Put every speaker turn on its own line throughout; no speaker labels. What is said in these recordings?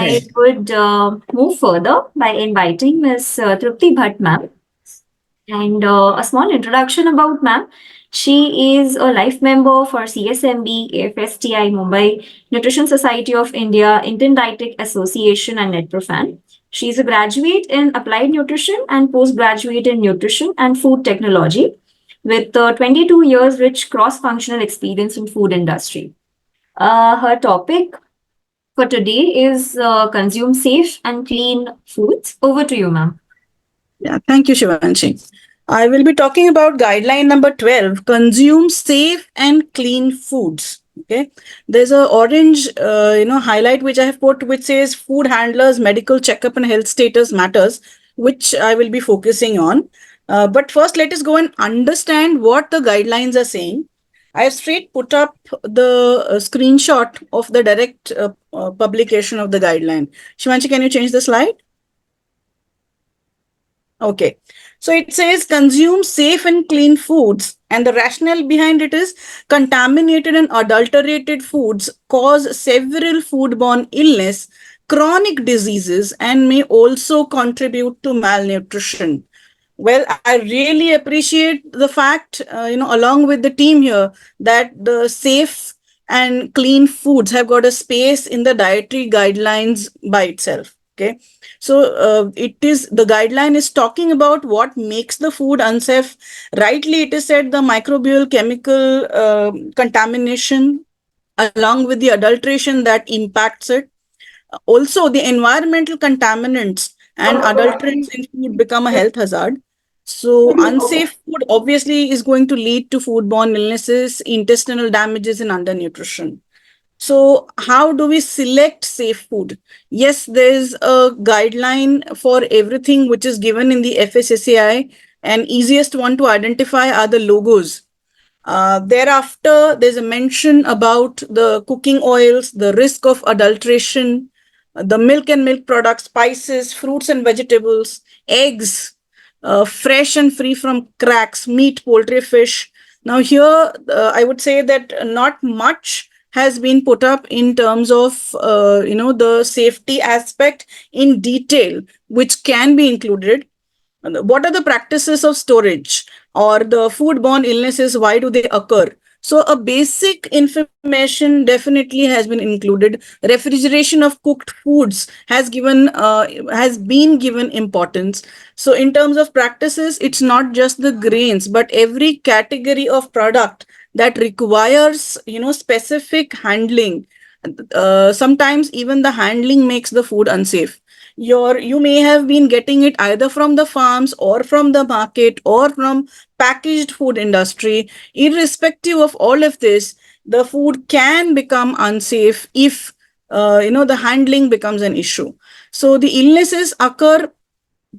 I would move further by inviting Ms. Trupti Bhatt, ma'am. And a small introduction about ma'am. She is a life member for CSMB, AFSTI Mumbai, Nutrition Society of India, Indian Dietetic Association, and NetProfan. She is a graduate in applied nutrition and postgraduate in nutrition and food technology with 22 years rich cross-functional experience in food industry. Her topic for today is consume safe and clean foods. Over to you, ma'am.
Yeah, thank you, Shivanshi. I will be talking about guideline number 12, consume safe and clean foods. Okay. There's a orange, highlight which I have put, which says food handlers, medical checkup and health status matters, which I will be focusing on. But first, let us go and understand what the guidelines are saying. I have straight put up the screenshot of the direct publication of the guideline. Shivanshi, can you change the slide? Okay. So it says consume safe and clean foods. And the rationale behind it is contaminated and adulterated foods cause several foodborne illness, chronic diseases, and may also contribute to malnutrition. Well, I really appreciate the fact, along with the team here, that the safe and clean foods have got a space in the dietary guidelines by itself. Okay. So it is the guideline is talking about what makes the food unsafe. Rightly, it is said the microbial chemical contamination along with the adulteration that impacts it. Also, the environmental contaminants and adulterants in food become a health hazard. So, unsafe food obviously is going to lead to foodborne illnesses, intestinal damages, and undernutrition. So, how do we select safe food? Yes, there is a guideline for everything which is given in the FSSAI, and easiest one to identify are the logos. Thereafter, there's a mention about the cooking oils, the risk of adulteration, the milk and milk products, spices, fruits and vegetables, eggs, fresh and free from cracks, meat, poultry, fish. Now, here, I would say that not much has been put up in terms of the safety aspect in detail, which can be included. What are the practices of storage or the foodborne illnesses? Why do they occur? So a basic information definitely has been included. Refrigeration of cooked foods has been given importance. So in terms of practices, it's not just the grains, but every category of product that requires specific handling. Sometimes even the handling makes the food unsafe. You may have been getting it either from the farms or from the market or from packaged food industry. Irrespective of all of this, the food can become unsafe if the handling becomes an issue. So the illnesses occur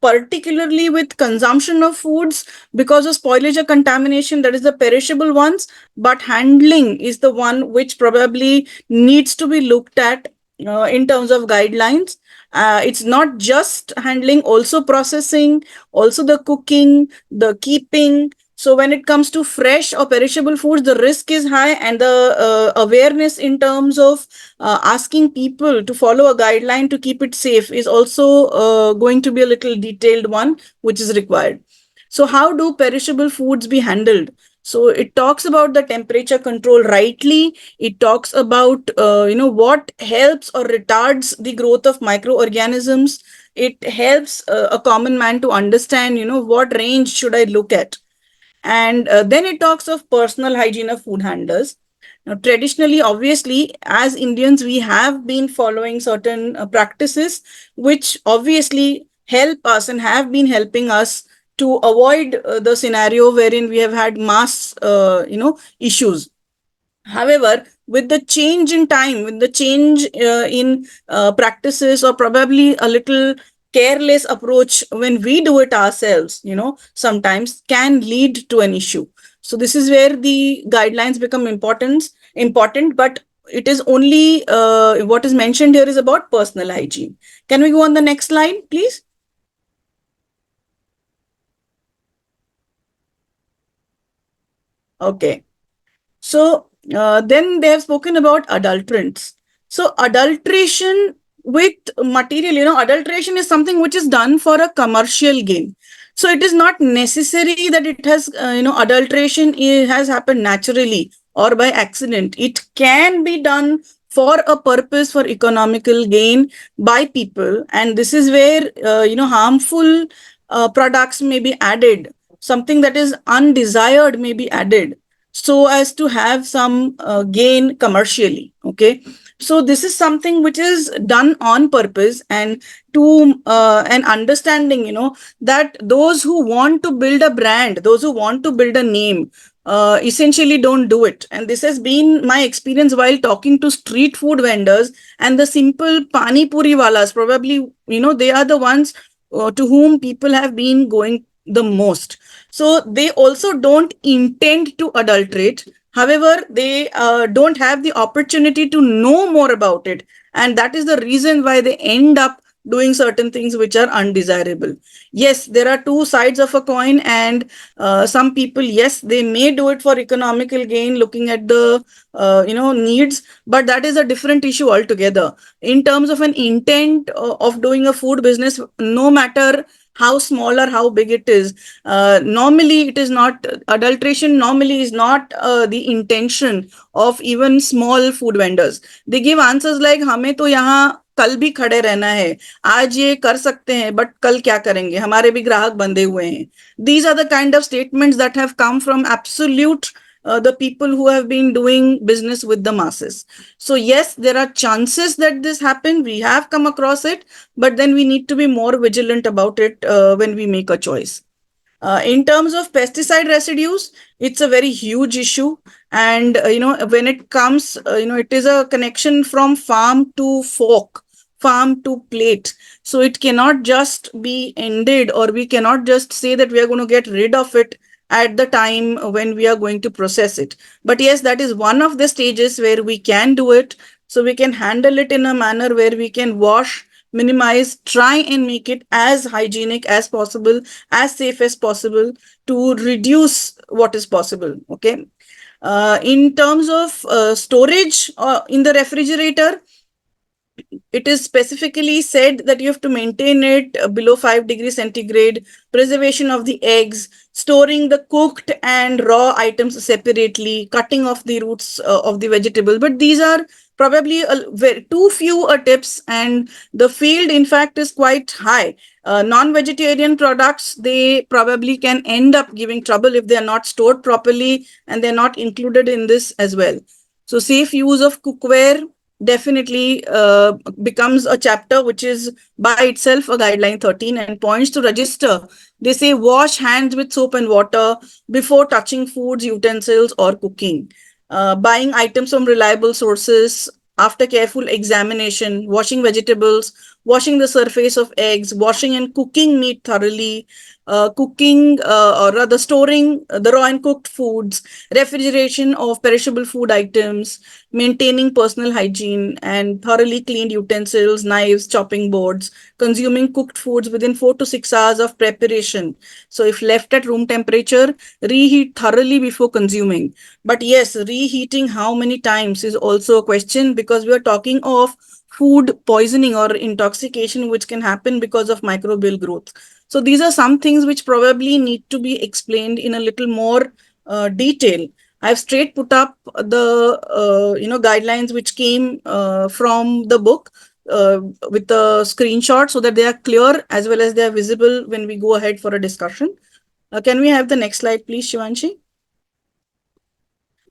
particularly with consumption of foods because of spoilage or contamination, that is the perishable ones, but handling is the one which probably needs to be looked at in terms of guidelines. It's not just handling, also processing, also the cooking, the keeping. So when it comes to fresh or perishable foods, the risk is high, and the awareness in terms of asking people to follow a guideline to keep it safe is also going to be a little detailed one, which is required. So how do perishable foods be handled? So it talks about the temperature control rightly. It talks about what helps or retards the growth of microorganisms. It helps a common man to understand what range should I look at. And then it talks of personal hygiene of food handlers. Now, traditionally, obviously, as Indians, we have been following certain practices which obviously help us and have been helping us to avoid the scenario wherein we have had mass, issues. However, with the change in time, with the change in practices, or probably a little careless approach when we do it ourselves, sometimes can lead to an issue. So this is where the guidelines become important, but it is only what is mentioned here is about personal hygiene. Can we go on the next slide, please? Okay. So then they have spoken about adulterants. So adulteration with material, adulteration is something which is done for a commercial gain. So it is not necessary that it has, adulteration has happened naturally or by accident. It can be done for a purpose, for economical gain by people. And this is where, harmful products may be added, something that is undesired may be added so as to have some gain commercially. Okay, so this is something which is done on purpose, and to an understanding, that those who want to build a brand, those who want to build a name, essentially don't do it. And this has been my experience while talking to street food vendors and the simple pani puri walas. Probably, they are the ones to whom people have been going the most. So they also don't intend to adulterate. However, they don't have the opportunity to know more about it. And that is the reason why they end up doing certain things which are undesirable. Yes, there are two sides of a coin, and some people, yes, they may do it for economical gain, looking at the needs, but that is a different issue altogether. In terms of an intent of doing a food business, no matter how small or how big it is, normally it is not, adulteration normally is not the intention of even small food vendors. They give answers like, हमें तो यहाँ कल भी खड़े रहना है, आज ये कर सकते हैं बट कल क्या करेंगे, हमारे भी ग्राहक बंधे हुए हैं. These are the kind of statements that have come from absolute the people who have been doing business with the masses. So yes, there are chances that this happen. We have come across it, but then we need to be more vigilant about it when we make a choice. In terms of pesticide residues, it's a very huge issue. And, when it comes, it is a connection from farm to fork, farm to plate. So it cannot just be ended, or we cannot just say that we are going to get rid of it at the time when we are going to process it. But yes, that is one of the stages where we can do it. So we can handle it in a manner where we can wash, minimize, try and make it as hygienic as possible, as safe as possible, to reduce what is possible. Okay. In terms of storage in the refrigerator, it is specifically said that you have to maintain it below 5 degrees centigrade, preservation of the eggs, storing the cooked and raw items separately, cutting off the roots of the vegetable. But these are probably too few tips, and the field, in fact, is quite high. Non-vegetarian products, they probably can end up giving trouble if they are not stored properly, and they're not included in this as well. So safe use of cookware definitely becomes a chapter which is by itself a guideline 13 and points to register. They say wash hands with soap and water before touching foods, utensils, or cooking. Buying items from reliable sources after careful examination, washing vegetables, washing the surface of eggs, washing and cooking meat thoroughly, cooking or rather storing the raw and cooked foods, refrigeration of perishable food items, maintaining personal hygiene and thoroughly cleaned utensils, knives, chopping boards, consuming cooked foods within 4 to 6 hours of preparation. So if left at room temperature, reheat thoroughly before consuming. But yes, reheating how many times is also a question, because we are talking of food poisoning or intoxication, which can happen because of microbial growth. So these are some things which probably need to be explained in a little more detail. I've straight put up the guidelines which came from the book with the screenshot, so that they are clear as well as they are visible when we go ahead for a discussion. Can we have the next slide, please, Shivanshi?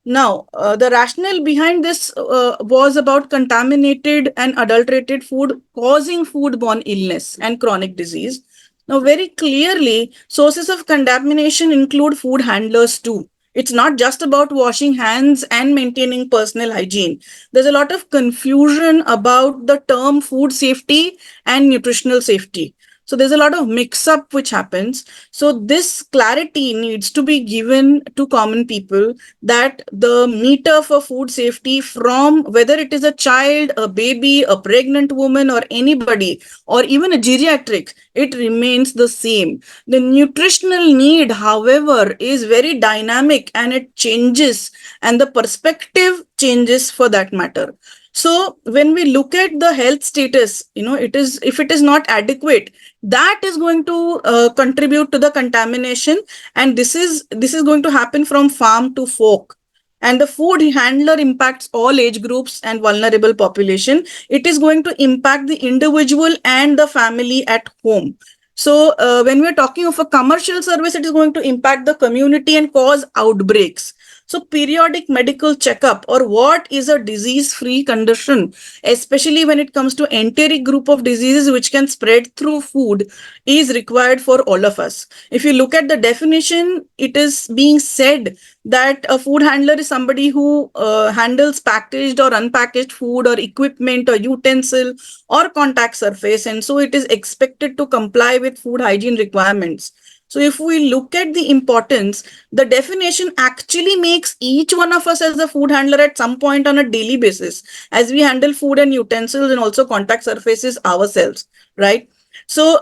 Now, the rationale behind this was about contaminated and adulterated food causing foodborne illness and chronic disease. Now, very clearly, sources of contamination include food handlers too. It's not just about washing hands and maintaining personal hygiene. There's a lot of confusion about the term food safety and nutritional safety. So there's a lot of mix-up which happens. So this clarity needs to be given to common people, that the meter for food safety, from whether it is a child, a baby, a pregnant woman, or anybody, or even a geriatric, it remains the same. The nutritional need, however, is very dynamic and it changes, and the perspective changes for that matter. So when we look at the health status, it is, if it is not adequate, that is going to contribute to the contamination, and this is going to happen from farm to fork. And the food handler impacts all age groups and vulnerable population. It is going to impact the individual and the family at home. So when we're talking of a commercial service, it is going to impact the community and cause outbreaks. So periodic medical checkup, or what is a disease free condition, especially when it comes to enteric group of diseases which can spread through food, is required for all of us. If you look at the definition, it is being said that a food handler is somebody who handles packaged or unpackaged food or equipment or utensil or contact surface, and so it is expected to comply with food hygiene requirements. So if we look at the importance, the definition actually makes each one of us as a food handler at some point on a daily basis, as we handle food and utensils and also contact surfaces ourselves, right? So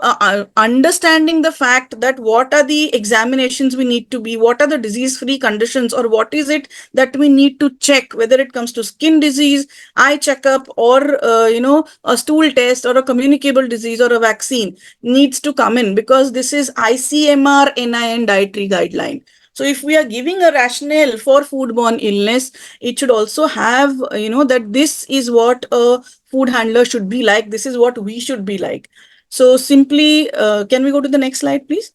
understanding the fact that what are the examinations we need to be, what are the disease free conditions, or what is it that we need to check, whether it comes to skin disease, eye checkup, or a stool test, or a communicable disease, or a vaccine, needs to come in, because this is ICMR NIN dietary guideline. So if we are giving a rationale for foodborne illness, it should also have, that this is what a food handler should be like. This is what we should be like. So simply, can we go to the next slide, please?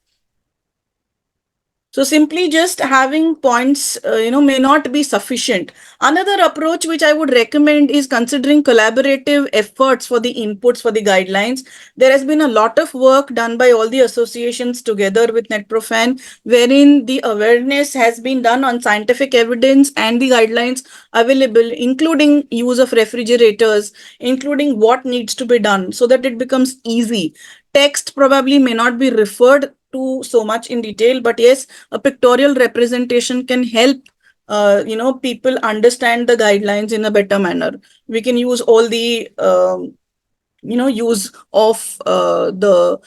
So simply just having points, may not be sufficient. Another approach which I would recommend is considering collaborative efforts for the inputs for the guidelines. There has been a lot of work done by all the associations together with NetProfan, wherein the awareness has been done on scientific evidence and the guidelines available, including use of refrigerators, including what needs to be done so that it becomes easy. Text probably may not be referred to so much in detail, but yes, a pictorial representation can help people understand the guidelines in a better manner. We can use all the use of the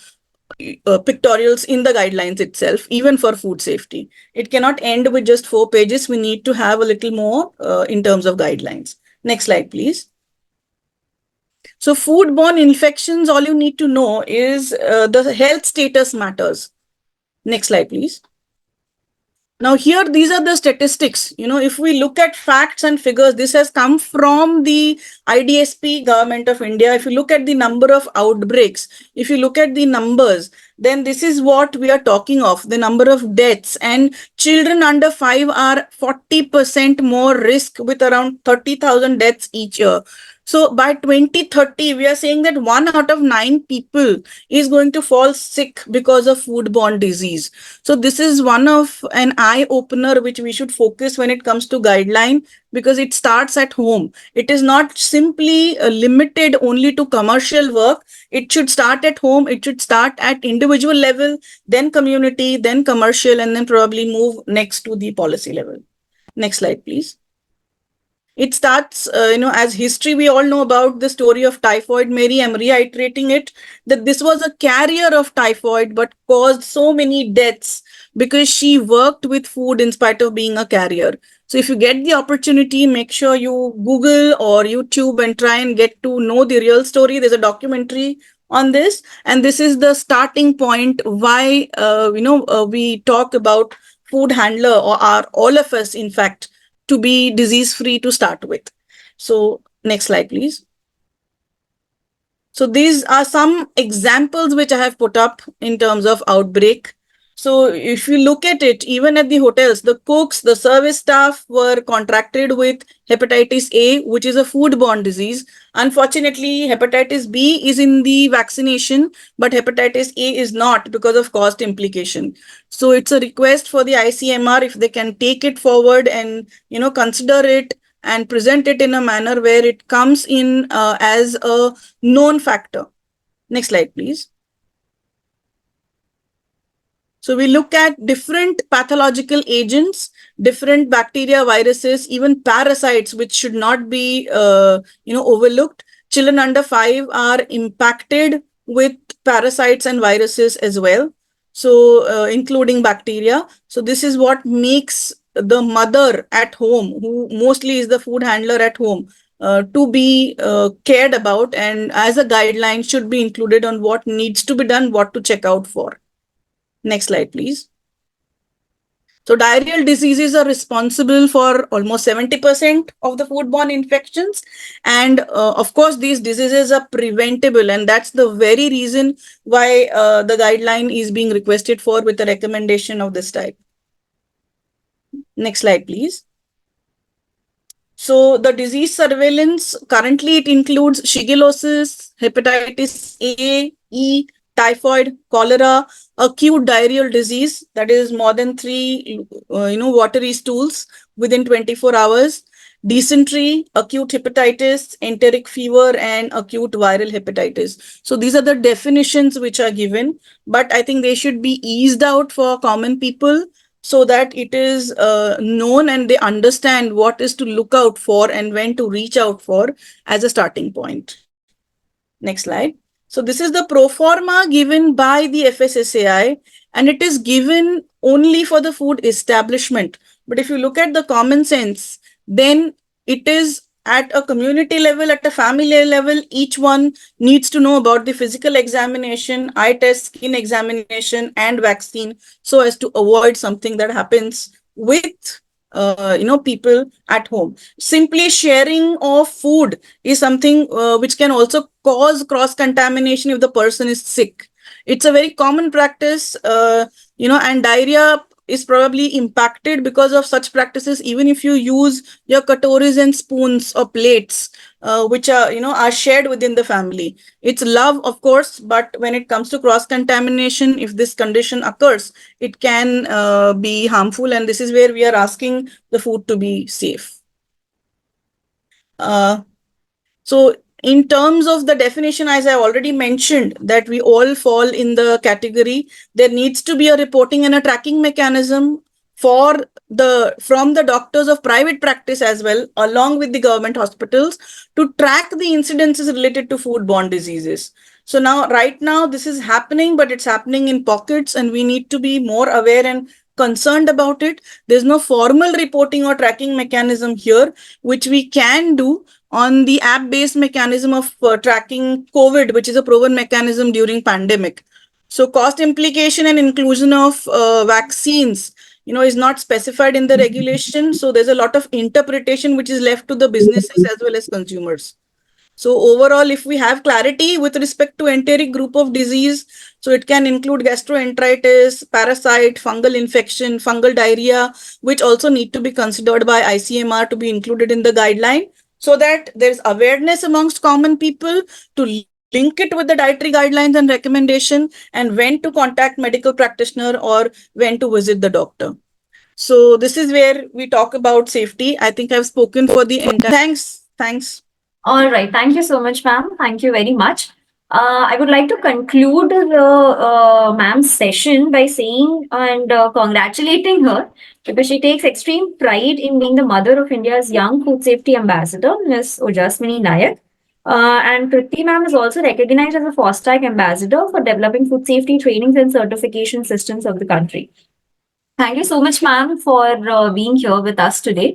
pictorials in the guidelines itself, even for food safety. It cannot end with just 4 pages. We need to have a little more in terms of guidelines. Next slide, please. So foodborne infections, all you need to know is the health status matters. Next slide, please. Now here, these are the statistics. If we look at facts and figures, this has come from the IDSP, Government of India. If you look at the number of outbreaks, if you look at the numbers, then this is what we are talking of, the number of deaths. And children under 5 are 40% more risk, with around 30,000 deaths each year. So by 2030, we are saying that 1 out of 9 people is going to fall sick because of foodborne disease. So this is one of an eye opener which we should focus when it comes to guideline, because it starts at home. It is not simply limited only to commercial work. It should start at home. It should start at individual level, then community, then commercial, and then probably move next to the policy level. Next slide, please. It starts, as history, we all know about the story of typhoid Mary. I'm reiterating it, that this was a carrier of typhoid, but caused so many deaths because she worked with food in spite of being a carrier. So if you get the opportunity, make sure you Google or YouTube and try and get to know the real story. There's a documentary on this, and this is the starting point why, we talk about food handler, or are all of us, in fact, to be disease free to start with. So next slide, please. So these are some examples which I have put up in terms of outbreak. So if you look at it, even at the hotels, the cooks, the service staff were contracted with hepatitis A, which is a foodborne disease. Unfortunately, hepatitis B is in the vaccination, but hepatitis A is not, because of cost implication. So it's a request for the ICMR if they can take it forward and, consider it and present it in a manner where it comes in as a known factor. Next slide, please. So we look at different pathological agents, different bacteria, viruses, even parasites, which should not be, overlooked. Children under 5 are impacted with parasites and viruses as well. So including bacteria. So this is what makes the mother at home, who mostly is the food handler at home, to be cared about, and as a guideline should be included on what needs to be done, what to check out for. Next slide, please. So diarrheal diseases are responsible for almost 70% of the foodborne infections. And of course, these diseases are preventable. And that's the very reason why the guideline is being requested for with a recommendation of this type. Next slide, please. So the disease surveillance, currently it includes shigellosis, hepatitis A, E, typhoid, cholera, acute diarrheal disease, that is more than 3 watery stools within 24 hours, dysentery, acute hepatitis, enteric fever, and acute viral hepatitis. So these are the definitions which are given, but I think they should be eased out for common people so that it is known and they understand what is to look out for and when to reach out for as a starting point. Next slide. So this is the pro forma given by the FSSAI, and it is given only for the food establishment. But if you look at the common sense, then it is at a community level, at a family level, each one needs to know about the physical examination, eye test, skin examination, and vaccine, so as to avoid something that happens with people at home. Simply sharing of food is something which can also cause cross contamination if the person is sick. It's a very common practice, and diarrhea is probably impacted because of such practices, even if you use your katoris and spoons or plates, which are shared within the family. It's love, of course, but when it comes to cross contamination, if this condition occurs, it can be harmful, and this is where we are asking the food to be safe. So in terms of the definition, as I already mentioned, that we all fall in the category, there needs to be a reporting and a tracking mechanism from the doctors of private practice as well, along with the government hospitals, to track the incidences related to foodborne diseases. So right now, this is happening, but it's happening in pockets, and we need to be more aware and concerned about it. There's no formal reporting or tracking mechanism here, which we can do on the app-based mechanism of tracking COVID, which is a proven mechanism during pandemic. So cost implication and inclusion of vaccines, is not specified in the regulation. So there's a lot of interpretation which is left to the businesses as well as consumers. So overall, if we have clarity with respect to enteric group of disease, so it can include gastroenteritis, parasite, fungal infection, fungal diarrhea, which also need to be considered by ICMR to be included in the guideline, so that there's awareness amongst common people to link it with the dietary guidelines and recommendation, and when to contact medical practitioner or when to visit the doctor. So this is where we talk about safety. I think I've spoken for the entire. Thanks.
All right. Thank you so much, ma'am. Thank you very much. I would like to conclude the ma'am's session by saying and congratulating her, because she takes extreme pride in being the mother of India's young food safety ambassador, Ms. Ojaswini Nayak. And Priti ma'am is also recognized as a FOSTAC ambassador for developing food safety trainings and certification systems of the country. Thank you so much, ma'am, for being here with us today.